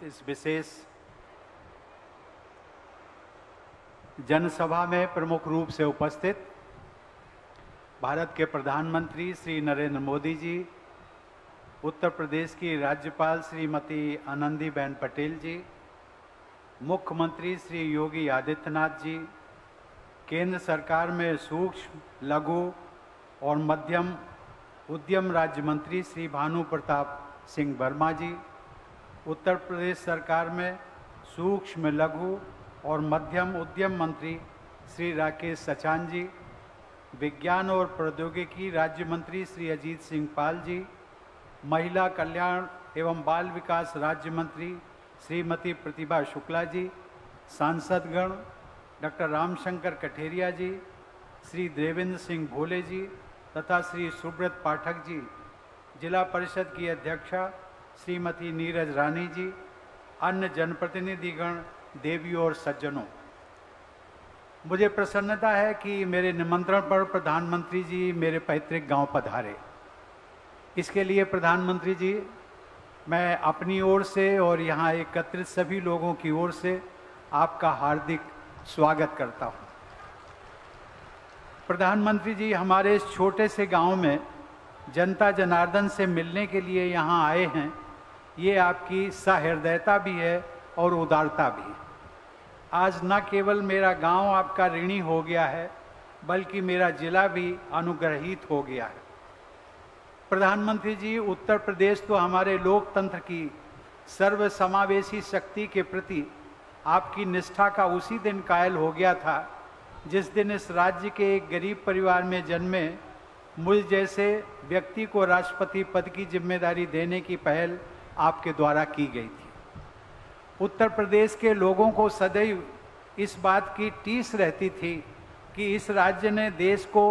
इस विशेष जनसभा में प्रमुख रूप से उपस्थित भारत के प्रधानमंत्री श्री नरेंद्र मोदी जी, उत्तर प्रदेश की राज्यपाल श्रीमती आनंदीबेन पटेल जी, मुख्यमंत्री श्री योगी आदित्यनाथ जी, केंद्र सरकार में सूक्ष्म, लघु और मध्यम उद्यम राज्य मंत्री श्री भानु प्रताप सिंह वर्मा जी, उत्तर प्रदेश सरकार में सूक्ष्म, लघु और मध्यम उद्यम मंत्री श्री राकेश सचान जी, विज्ञान और प्रौद्योगिकी राज्य मंत्री श्री अजीत सिंह पाल जी, महिला कल्याण एवं बाल विकास राज्य मंत्री श्रीमती प्रतिभा शुक्ला जी, सांसदगण डॉक्टर रामशंकर कठेरिया जी, श्री देवेंद्र सिंह भोले जी तथा श्री सुब्रत पाठक जी, जिला परिषद की अध्यक्षा श्रीमती नीरज रानी जी, अन्य जनप्रतिनिधिगण, देवियों और सज्जनों, मुझे प्रसन्नता है कि मेरे निमंत्रण पर प्रधानमंत्री जी मेरे पैतृक गांव पधारे। इसके लिए प्रधानमंत्री जी, मैं अपनी ओर से और यहाँ एकत्रित सभी लोगों की ओर से आपका हार्दिक स्वागत करता हूँ। प्रधानमंत्री जी हमारे इस छोटे से गांव में जनता जनार्दन से मिलने के लिए यहाँ आए हैं, ये आपकी सहृदयता भी है और उदारता भी। आज न केवल मेरा गांव आपका ऋणी हो गया है, बल्कि मेरा जिला भी अनुग्रहित हो गया है। प्रधानमंत्री जी, उत्तर प्रदेश तो हमारे लोकतंत्र की सर्वसमावेशी शक्ति के प्रति आपकी निष्ठा का उसी दिन कायल हो गया था जिस दिन इस राज्य के एक गरीब परिवार में जन्मे मुझ जैसे व्यक्ति को राष्ट्रपति पद की जिम्मेदारी देने की पहल आपके द्वारा की गई थी। उत्तर प्रदेश के लोगों को सदैव इस बात की टीस रहती थी कि इस राज्य ने देश को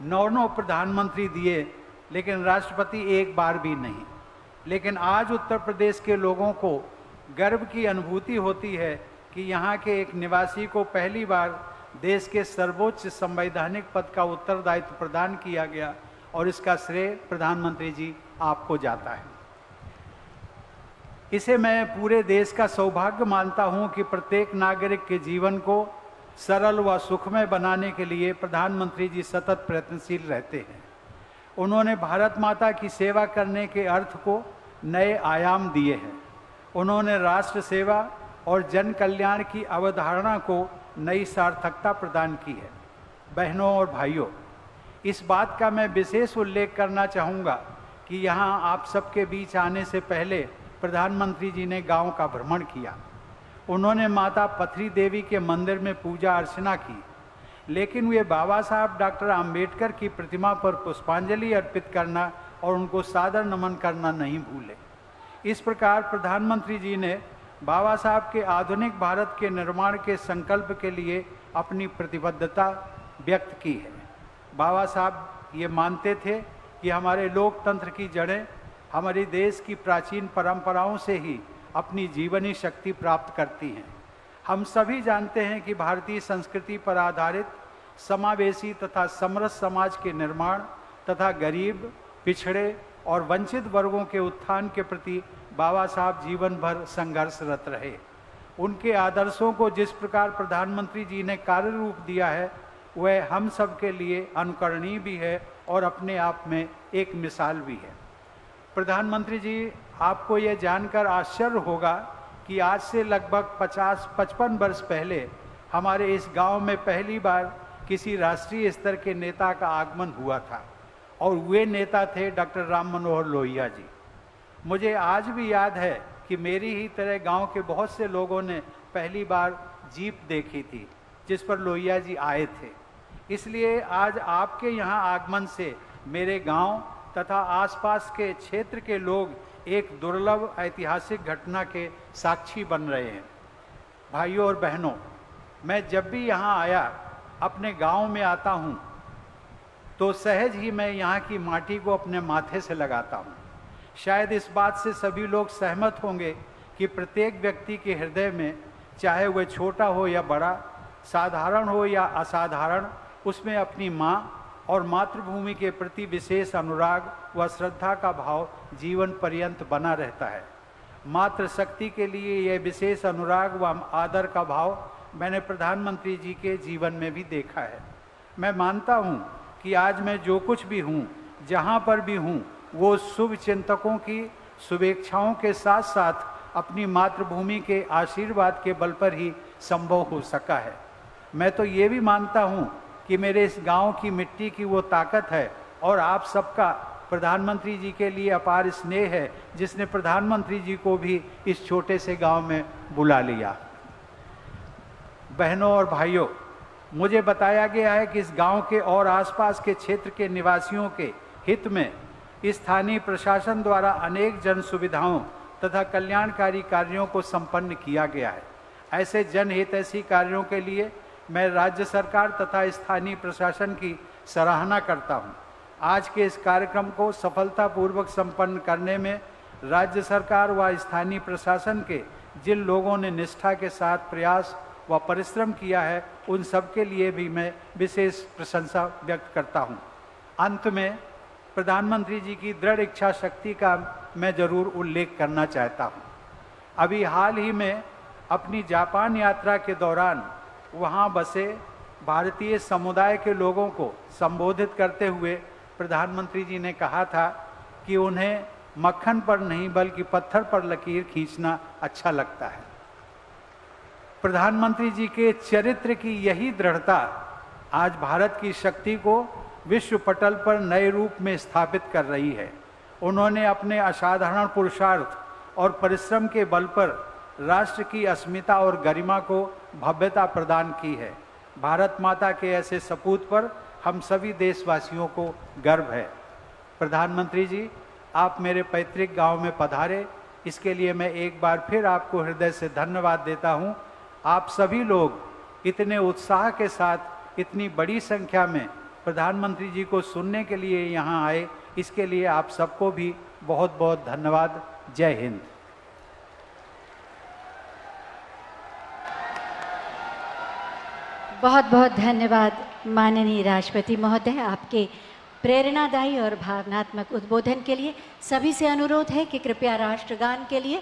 9 प्रधानमंत्री दिए, लेकिन राष्ट्रपति एक बार भी नहीं। लेकिन आज उत्तर प्रदेश के लोगों को गर्व की अनुभूति होती है कि यहाँ के एक निवासी को पहली बार देश के सर्वोच्च संवैधानिक पद का उत्तरदायित्व प्रदान किया गया और इसका श्रेय प्रधानमंत्री जी आपको जाता है। इसे मैं पूरे देश का सौभाग्य मानता हूं कि प्रत्येक नागरिक के जीवन को सरल व सुखमय बनाने के लिए प्रधानमंत्री जी सतत प्रयत्नशील रहते हैं। उन्होंने भारत माता की सेवा करने के अर्थ को नए आयाम दिए हैं। उन्होंने राष्ट्र सेवा और जन कल्याण की अवधारणा को नई सार्थकता प्रदान की है। बहनों और भाइयों, इस बात का मैं विशेष उल्लेख करना चाहूँगा कि यहाँ आप सबके बीच आने से पहले प्रधानमंत्री जी ने गांव का भ्रमण किया। उन्होंने माता पथरी देवी के मंदिर में पूजा अर्चना की, लेकिन वे बाबा साहब डॉक्टर आम्बेडकर की प्रतिमा पर पुष्पांजलि अर्पित करना और उनको सादर नमन करना नहीं भूले। इस प्रकार प्रधानमंत्री जी ने बाबा साहब के आधुनिक भारत के निर्माण के संकल्प के लिए अपनी प्रतिबद्धता व्यक्त की है। बाबा साहब ये मानते थे कि हमारे लोकतंत्र की जड़ें हमारे देश की प्राचीन परंपराओं से ही अपनी जीवनी शक्ति प्राप्त करती हैं। हम सभी जानते हैं कि भारतीय संस्कृति पर आधारित समावेशी तथा समरस समाज के निर्माण तथा गरीब, पिछड़े और वंचित वर्गों के उत्थान के प्रति बाबा साहब जीवन भर संघर्षरत रहे। उनके आदर्शों को जिस प्रकार प्रधानमंत्री जी ने कार्य रूप दिया है, वह हम सब के लिए अनुकरणीय भी है और अपने आप में एक मिसाल भी है। प्रधानमंत्री जी, आपको यह जानकर आश्चर्य होगा कि आज से लगभग 50-55 वर्ष पहले हमारे इस गांव में पहली बार किसी राष्ट्रीय स्तर के नेता का आगमन हुआ था और वे नेता थे डॉक्टर राम मनोहर लोहिया जी। मुझे आज भी याद है कि मेरी ही तरह गांव के बहुत से लोगों ने पहली बार जीप देखी थी जिस पर लोहिया जी आए थे। इसलिए आज आपके यहाँ आगमन से मेरे गांव तथा आसपास के क्षेत्र के लोग एक दुर्लभ ऐतिहासिक घटना के साक्षी बन रहे हैं। भाइयों और बहनों, मैं जब भी यहाँ आया, अपने गांव में आता हूँ, तो सहज ही मैं यहाँ की माटी को अपने माथे से लगाता हूँ। शायद इस बात से सभी लोग सहमत होंगे कि प्रत्येक व्यक्ति के हृदय में, चाहे वह छोटा हो या बड़ा, साधारण हो या असाधारण, उसमें अपनी माँ और मातृभूमि के प्रति विशेष अनुराग व श्रद्धा का भाव जीवन पर्यंत बना रहता है। मातृशक्ति के लिए यह विशेष अनुराग व आदर का भाव मैंने प्रधानमंत्री जी के जीवन में भी देखा है। मैं मानता हूँ कि आज मैं जो कुछ भी हूँ, जहाँ पर भी हूँ, वो शुभ चिंतकों की शुभेच्छाओं के साथ साथ अपनी मातृभूमि के आशीर्वाद के बल पर ही संभव हो सका है। मैं तो ये भी मानता हूँ कि मेरे इस गांव की मिट्टी की वो ताकत है और आप सबका प्रधानमंत्री जी के लिए अपार स्नेह है, जिसने प्रधानमंत्री जी को भी इस छोटे से गांव में बुला लिया। बहनों और भाइयों, मुझे बताया गया है कि इस गांव के और आसपास के क्षेत्र के निवासियों के हित में स्थानीय प्रशासन द्वारा अनेक जन सुविधाओं तथा कल्याणकारी कार्यों को संपन्न किया गया है। ऐसे जनहितैषी कार्यों के लिए मैं राज्य सरकार तथा स्थानीय प्रशासन की सराहना करता हूं। आज के इस कार्यक्रम को सफलतापूर्वक संपन्न करने में राज्य सरकार व स्थानीय प्रशासन के जिन लोगों ने निष्ठा के साथ प्रयास व परिश्रम किया है, उन सब के लिए भी मैं विशेष प्रशंसा व्यक्त करता हूं। अंत में प्रधानमंत्री जी की दृढ़ इच्छा शक्ति का मैं जरूर उल्लेख करना चाहता हूं। अभी हाल ही में अपनी जापान यात्रा के दौरान वहां बसे भारतीय समुदाय के लोगों को संबोधित करते हुए प्रधानमंत्री जी ने कहा था कि उन्हें मक्खन पर नहीं बल्कि पत्थर पर लकीर खींचना अच्छा लगता है। प्रधानमंत्री जी के चरित्र की यही दृढ़ता आज भारत की शक्ति को विश्व पटल पर नए रूप में स्थापित कर रही है। उन्होंने अपने असाधारण पुरुषार्थ और परिश्रम के बल पर राष्ट्र की अस्मिता और गरिमा को भव्यता प्रदान की है। भारत माता के ऐसे सपूत पर हम सभी देशवासियों को गर्व है। प्रधानमंत्री जी, आप मेरे पैतृक गांव में पधारे, इसके लिए मैं एक बार फिर आपको हृदय से धन्यवाद देता हूं। आप सभी लोग इतने उत्साह के साथ इतनी बड़ी संख्या में प्रधानमंत्री जी को सुनने के लिए यहाँ आए, इसके लिए आप सबको भी बहुत बहुत धन्यवाद। जय हिंद। बहुत बहुत धन्यवाद माननीय राष्ट्रपति महोदय, आपके प्रेरणादायी और भावनात्मक उद्बोधन के लिए। सभी से अनुरोध है कि कृपया राष्ट्रगान के लिए